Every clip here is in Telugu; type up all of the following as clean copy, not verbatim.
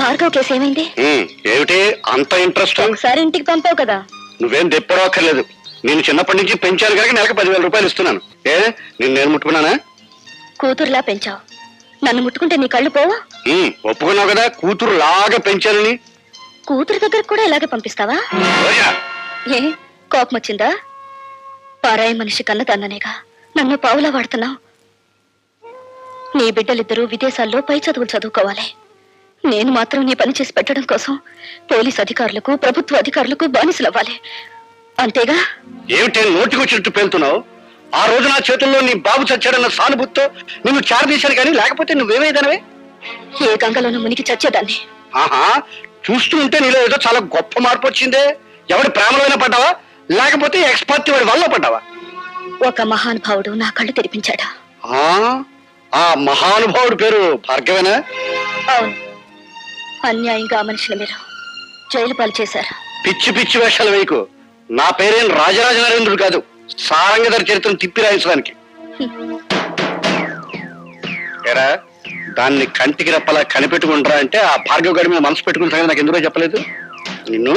భార్గవ్ కేసు ఏమైంది? ఏమిటి అంత ఇంట్రెస్ట్? ఒకసారి ఇంటికి పంపావు కదా. నువ్వేం తెప్పడక్కర్లేదు. నేను చిన్నప్పటి నుంచి పెంచాను కనుక నెలకు 10,000 రూపాయలు ఇస్తున్నాను. నేను ముట్టుకున్నానా? కూతురులా పెంచావు, నన్ను ముట్టుకుంటే నీ కళ్ళు పోవా? ఒప్పుకున్నావు కదా కూతురు లాగా పెంచాలని. కూతురు దగ్గరకు కూడా ఇలాగే పంపిస్తావా? ఏ కోపం వచ్చిందా? పారాయి మనిషి కన్నదాన్ననేగా నన్ను పావులా వాడుతున్నావు. నీ బిడ్డలిద్దరూ విదేశాల్లో పై చదువులు చదువుకోవాలి. నేను మాత్రం నీ పని చేసి పెట్టడం కోసం పోలీస్ అధికారులకు ప్రభుత్వ అధికారులకు బానిసలవ్వాలి. అంతేగా? ఏమిటి నోటికొచ్చినట్టు పేలుతున్నావు? ఆ రోజు నా చేతుల్లో నీ బాబు చచ్చాడన్న సానుభూతితో నిన్ను చారదీశాను కానీ లేకపోతే నువ్వేమైదానవే? ఏ గంగలోనూ మునిగి చచ్చేదాన్ని. ఆహా, చూస్తూ ఉంటే నీలో ఏదో చాలా గొప్ప మార్పు వచ్చిందే. ఎవడి ప్రేమలోనే పడ్డావా లేకపోతే ఎక్స్పర్ట్ వాడి వల్ల పడ్డావా? ఒక మహానుభావుడు నా కళ్ళు తెరిపించాడా. ఆ మహానుభావుడి పేరు భార్గవేనా? అవును. అన్యాయంగా ఆ మనిషిని మీరు జైలు పాలు చేశారు. పిచ్చి పిచ్చి వేషాలు వేయకు. నా పేరేం రాజరాజ నరేంద్రుడు కాదు, సారంగధర చరిత్రను తిప్పి రాయించడానికి. ఏరా, దాన్ని కంటికి రెప్పలా కనిపెట్టుకుంటారా అంటే ఆ భార్గవ్ గారి మీద మనసు పెట్టుకున్న సంగతి నాకు ఎందుకో చెప్పలేదు. నిన్ను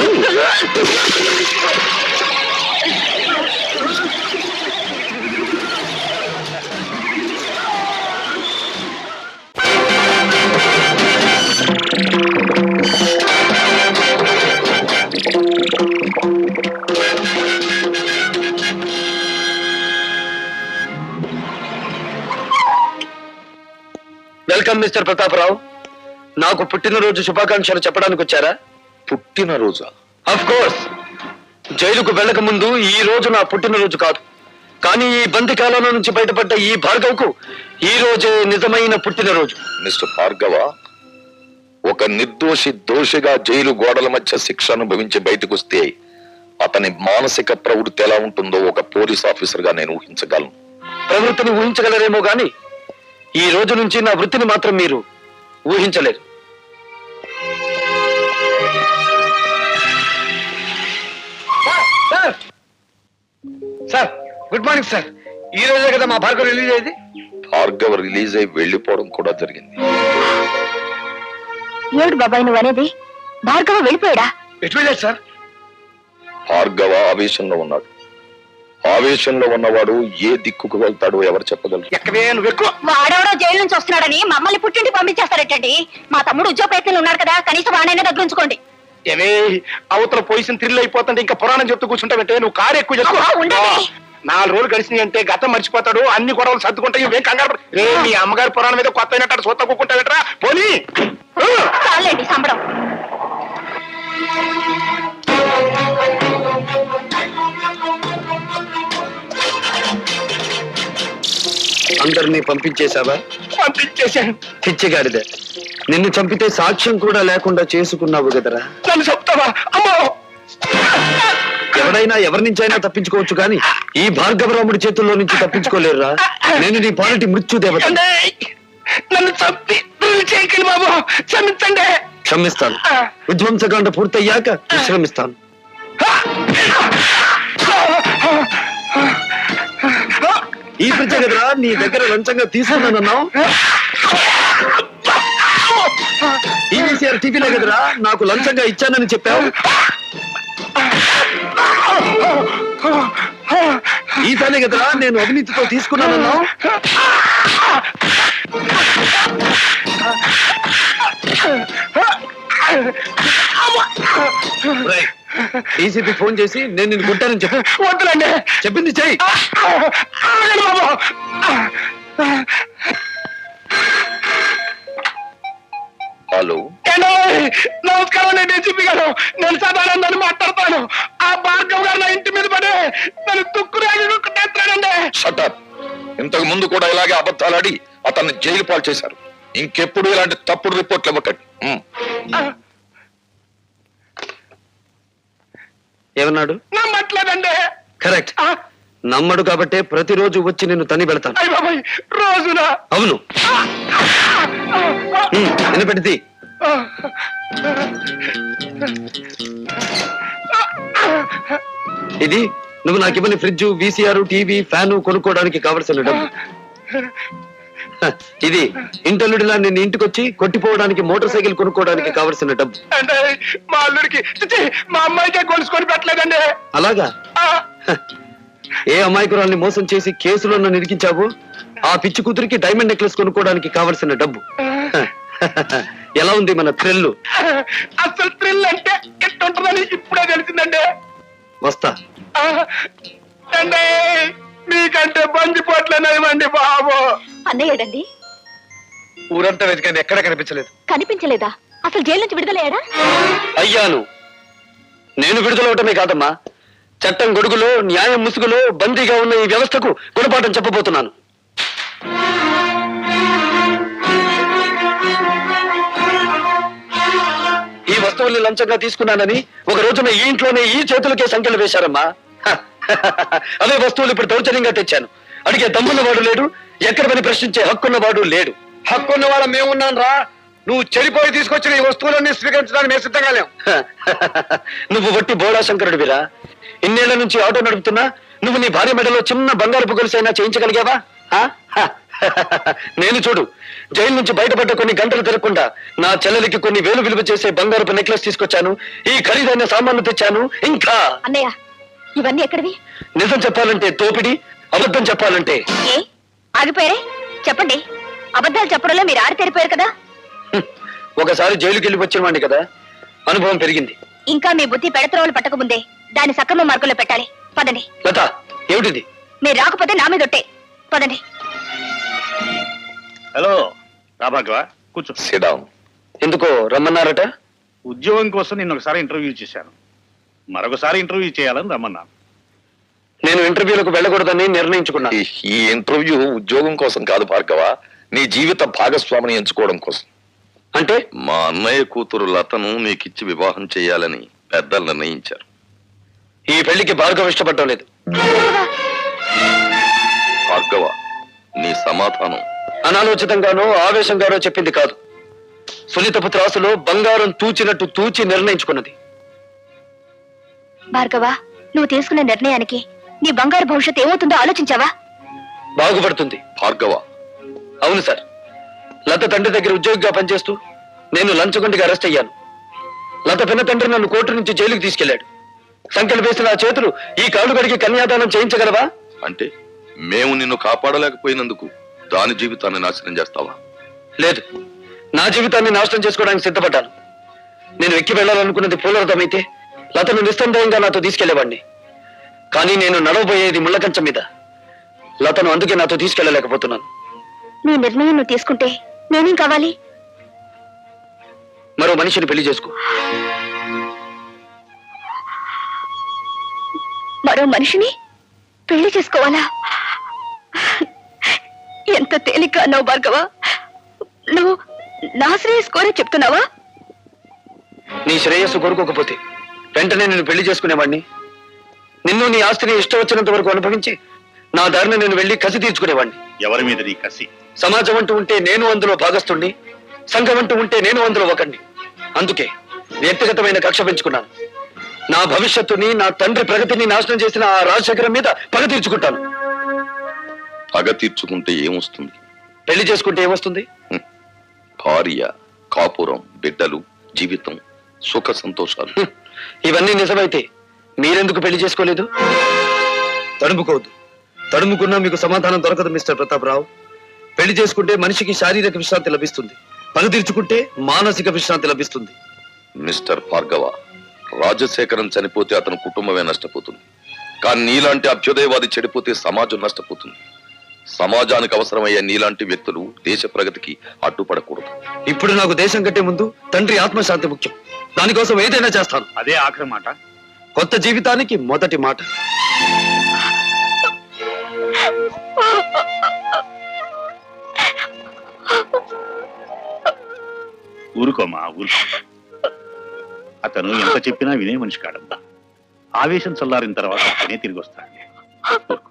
వెల్కమ్ మిస్టర్ ప్రతాపరావు. నాకు పుట్టినరోజు శుభాకాంక్షలు చెప్పడానికి వచ్చారా? పుట్టినరోజా? Of course. జైలుకు వెళ్ళక ముందు ఈ రోజు నా పుట్టినరోజు కాదు, కానీ ఈ బంది కాలంలో నుంచి బయటపడ్డ ఈ భార్గవ్కు ఈ రోజే నిజమైన పుట్టినరోజు. మిస్టర్ భార్గవ, ఒక నిర్దోషి దోషిగా జైలు గోడల మధ్య శిక్ష అనుభవించి బయటకు వస్తే అతని మానసిక ప్రవృత్తి ఎలా ఉంటుందో ఒక పోలీస్ ఆఫీసర్ గా నేను ఊహించగలను. ప్రవృత్తిని ఊహించగలరేమో గాని ఈ రోజు నుంచి నా వృత్తిని మాత్రం మీరు ఊహించలేరు. Sir, good morning sir. ఈ రోజే కదా మా భార్గవ్ రిలీజ్ అయ్యింది. భార్గవ్ రిలీజ్ అయి వెళ్లిపోవడం కూడా జరిగింది. ఏడు బాబాయ్ నువ్వు అనేది? భార్గవ వెళ్ళిపోయాడా? ఎటు వెళ్ళాడు సార్? భార్గవ ఆవేశంలో ఉన్నాడు. ఆవేశంలో ఉన్నవాడు ఏ దిక్కుకు వెళ్తాడో ఎవరు చెప్పగలరు? వాడెవడో జైలు నుంచి వస్తున్నాడని మమ్మల్ని పుట్టింటి పంపించేస్తారటండి. మా తమ్ముడు ఉద్యోగ ప్రయత్నంలో ఉన్నాడు కదా, కనీసం వాడైనా దగ్గర ఉంచుకోండి. ఏమే, అవతల పొజిషన్ థ్రిల్ అయిపోతుంటే ఇంకా పురాణం చెప్తూ కూర్చుంటావంటే నువ్వు కారు ఎక్కువ చెప్తా. 4 రోజులు గడిచినాయి అంటే గతం మర్చిపోతాడు, అన్ని గొడవలు సర్దుకుంటాయి. ఇవేం కంగారు. మీ అమ్మగారి పురాణం మీద కొత్త అయినట్టు సొత్త కూకుంటావేట్రా? పోనీ చాలండి సంబడం. అందరినీ పంపించేశావా? పంపించేశాను. పిచ్చిగాడిదే, నిన్ను చంపితే సాక్ష్యం కూడా లేకుండా చేసుకున్నావు కదరా. నన్ను చెప్తావా? అమ్మో, ఎవరైనా ఎవరి నుంచైనా తప్పించుకోవచ్చు కానీ ఈ భార్గవరాముడి చేతుల్లో నుంచి తప్పించుకోలేరురా. నేను నీ పాలిటి మృత్యుదేవత. నన్ను చంపి చేయకండి బాబు, క్షమించండి. క్షమిస్తాను. విధ్వంసకాండ పూర్తయ్యాక విశ్రమిస్తాను. ఈ పిచ్చ కదరా నీ దగ్గర లంచంగా తీసుకున్నానన్నావు. ఈవీసీఆర్ టీవీలో కదరా నాకు లంచంగా ఇచ్చానని చెప్పావు. ఈ పని కదరా నేను అవినీతితో తీసుకున్నానన్నావు. డీసీపీ ఫోన్ చేసి నేను నిన్ను కొట్టానని చెప్పు. వద్దులండి, చెప్పింది చెయ్యి. హలో, నమస్కారం. నేను డీసీపీ గారు, నేను సదానందని మాట్లాడతాను. ఆ భార్గవ్ గారు నా ఇంటి మీద పడే నన్ను తుక్కురాడండి. షటప్. ఇంతకు ముందు కూడా ఇలాగే అబద్ధాలాడి అతన్ని జైలు పాలు చేశారు. ఇంకెప్పుడు ఇలాంటి తప్పుడు రిపోర్ట్లు ఇవ్వకండి. ఏమన్నాడు? నమ్మట్లేదండి. కరెక్ట్, నమ్మడు కాబట్టే ప్రతిరోజు వచ్చి నిన్ను తని పెడతాను. రోజునా? అవును. వినపెడితే ఇది నువ్వు నాకు ఇవ్వని ఫ్రిడ్జ్, వీసీఆర్, టీవీ, ఫ్యాను కొనుక్కోవడానికి కావలసిన డబ్బు. ఇది ఇంటల్లుడిలా నిన్ను ఇంటికొచ్చి కొట్టిపోవడానికి మోటార్ సైకిల్ కొనుక్కోవడానికి కావలసిన డబ్బు. అంటే మా అల్లుడికి చిచి, మా అమ్మాయికే కొలుసుకొని పెట్టలేదండి. అలాగా? ఏ అమాయకురాల్ని మోసం చేసి కేసులో నన్ను ఇరికించావు ఆ పిచ్చి కూతురికి డైమండ్ నెక్లెస్ కొనుక్కోవడానికి కావలసిన డబ్బు. ఎలా ఉంది మన థ్రిల్? అసలు థ్రిల్ అంటే ఎట్టుంటుందని ఇప్పుడే తెలిసిందండి. వస్తా. అంటే మీకంటే బందిపోట్లేనివ్వండి బాబు. అన్నయ్యడండి? ఊరంతా వెతికాను, ఎక్కడ కనిపించలేదు. కనిపించలేదా? అసలు జైలు నుంచి విడుదలయ్యాడా? అయ్యాను. నేను విడుదలవటమే కాదమ్మా, చట్టం గొడుగులో న్యాయం ముసుగులో బందీగా ఉన్న ఈ వ్యవస్థకు గుణపాఠం చెప్పబోతున్నాను. ఈ వస్తువుల్ని లంచంగా తీసుకున్నానని ఒక రోజున ఈ ఇంట్లోనే ఈ చేతులకే సంఖ్యలు వేశారమ్మా. అవే వస్తువులు ఇప్పుడు దౌర్జన్యంగా తెచ్చాను. అడిగే దమ్మున్నవాడు లేడు, ఎక్కడ పని ప్రశ్నించే హక్కున్నవాడు లేడు. హక్కున్న వాళ్ళ మేమున్నాను రా. నువ్వు చెడిపోయి తీసుకొచ్చిన ఈ వస్తువులన్నీ స్వీకరించడానికి మేము సిద్ధంగా లేం. నువ్వు వట్టి బోడా శంకరుడివిరా. ఇన్నేళ్ల నుంచి ఆటో నడుపుతున్నా నువ్వు నీ భార్య మెడలో చిన్న బంగారపు గొలుసైనా చేయించగలిగావా? నేను చూడు, జైలు నుంచి బయటపడ్డ కొన్ని గంటలు తిరగకుండా నా చెల్లెలికి కొన్ని వేలు విలువ చేసే బంగారపు నెక్లెస్ తీసుకొచ్చాను, ఈ ఖరీదైన సామాన్లు తెచ్చాను. ఇంకా అన్నయ్య, ఇవన్నీ ఎక్కడివి? నిజం చెప్పాలంటే తోపిడి, అబద్ధం చెప్పాలంటే ఏ ఆగిపోయారే? చెప్పండి. అబద్ధాలు చెప్పడంలో మీరు ఆరితేరిపోయారు కదా. ఒకసారి జైలుకి వెళ్ళి వచ్చిన వాడిని కదా, అనుభవం పెరిగింది. ఇంకా మీ బుద్ధి పెడత్రోలు పట్టకముందే దాన్ని సక్రమ మార్గంలో పెట్టాలి. పదండి. లత, ఏమిటిది? మీరు రాకపోతే నా మీద ఒట్టే. పదండి. హలో రాభాగవ, కూర్చో. SIT down. ఎందుకో రమ్మన్నారట? ఉద్యోగం కోసం నిన్న ఒకసారి ఇంటర్వ్యూ చేశాను, మరొకసారి ఇంటర్వ్యూ చేయాలని రమ్మన్నాను. నేను ఇంటర్వ్యూలకు వెళ్ళకూడదని నిర్ణయించుకున్నాను. ఈ ఇంటర్వ్యూ ఉద్యోగం కోసం కాదు భార్గవ, నీ జీవిత భాగస్వామిని ఎంచుకోవడం కోసం. అంటే మా అన్నయ్య కూతురు లతను నీకిచ్చి వివాహం చేయాలని పెద్దలు నిర్ణయించారు. ఈ పెళ్లికి భార్గవ ఇష్టపడటం లేదు. భార్గవ, నీ సమాధానం అనాలోచితంగానో ఆవేశంగానో చెప్పింది కాదు. సునీతపు త్రాసులో బంగారం తూచినట్టు తూచి నిర్ణయించుకున్నది. భార్గవ, నువ్వు తీసుకున్న నిర్ణయానికి నీ బంగారు భవిష్యత్తు ఏమవుతుందో ఆలోచించావా? బాగుపడుతుంది. భార్గవ, అవును సార్, లత తండ్రి దగ్గర ఉద్యోగిగా పనిచేస్తూ నేను లంచగొండిగా అరెస్ట్ అయ్యాను. లత పిన్న తండ్రి నన్ను కోర్టు నుంచి జైలుకి తీసుకెళ్లాడు. సంఖ్యలు వేసిన ఆ చేతులు ఈ కాళ్ళు గడికి కన్యాదానం చేయించగలవా? అంటే మేము నిన్ను కాపాడలేకపోయినందుకు దాని జీవితాన్ని నాశనం చేస్తావా? లేదు, నా జీవితాన్ని నాశనం చేసుకోవడానికి సిద్ధపడ్డాను. నేను ఎక్కి వెళ్ళాలనుకున్నది పూలరథమైతే లతను నిస్సందేహంగా నాతో తీసుకెళ్లేవాడిని. కానీ నేను నడవబోయేది ముళ్ళకంచం మీద. లతను అందుకే నాతో తీసుకెళ్లలేకపోతున్నాను. నీ నిర్ణయం నువ్వు తీసుకుంటే నేనేం కావాలి? మరో మనిషిని పెళ్లి చేసుకో. మరో మనిషిని పెళ్లి చేసుకోవాలా? ఎంత తేలిక అన్నావు భార్గవ. నువ్వు నా శ్రేయస్ కోరే చెప్తున్నావా? నీ శ్రేయస్సు కోరుకోకపోతే వెంటనే నేను పెళ్లి చేసుకునేవాడిని. నిన్ను నీ ఆస్తిని ఇష్టం వచ్చినంత వరకు అనుభవించి నా దారిని నేను వెళ్లి కసి తీర్చుకునేవాడిని. ఎవరి మీద నీ కసి? సమాజం అంటూ ఉంటే నేను అందులో భాగస్తుణ్ణి, సంఘం అంటూ ఉంటే నేను అందులో ఒకణ్ణి. అందుకే వ్యక్తిగతమైన కక్ష పెంచుకున్నాను. నా భవిష్యత్తుని, నా తండ్రి ప్రగతిని నాశనం చేసిన ఆ రాజశేఖరం మీద పగ తీర్చుకుంటాను. పగ తీర్చుకుంటే ఏమొస్తుంది? పెళ్లి చేసుకుంటే ఏమొస్తుంది? భార్య, కాపురం, బిడ్డలు, జీవితం, సుఖ సంతోషాలు. ఇవన్నీ నిజమైతే మీరెందుకు పెళ్లి చేసుకోలేదు? తడుముకోవద్దు. తడుముకున్నా మీకు సమాధానం దొరకదు మిస్టర్ ప్రతాపరావు. పెళ్లి చేసుకుంటే మనిషికి శారీరక విశ్రాంతి లభిస్తుంది, పగ తీర్చుకుంటే మానసిక విశ్రాంతి లభిస్తుంది. మిస్టర్ భార్గవ, రాజశేఖరం చనిపోతే అతని కుటుంబమే నష్టపోతుంది. కానీ నీలాంటి అభ్యుదయవాది చెడిపోతే సమాజం నష్టపోతుంది. సమాజానికి అవసరమయ్యే నీలాంటి వ్యక్తులు దేశ ప్రగతికి అడ్డుపడకూడదు. ఇప్పుడు నాకు దేశం కంటే ముందు తండ్రి ఆత్మశాంతి ముఖ్యం. దానికోసం ఏదైనా చేస్తాను. అదే ఆఖరి మాట. కొత్త జీవితానికి మొదటి మాట. ఊరుకోమా, ఊరుకో. అతను ఎంత చెప్పినా వినే మనిషి కాడమ్మా. ఆవేశం చల్లారిన తర్వాత అతనే తిరిగి వస్తాడు. ఊరుకో.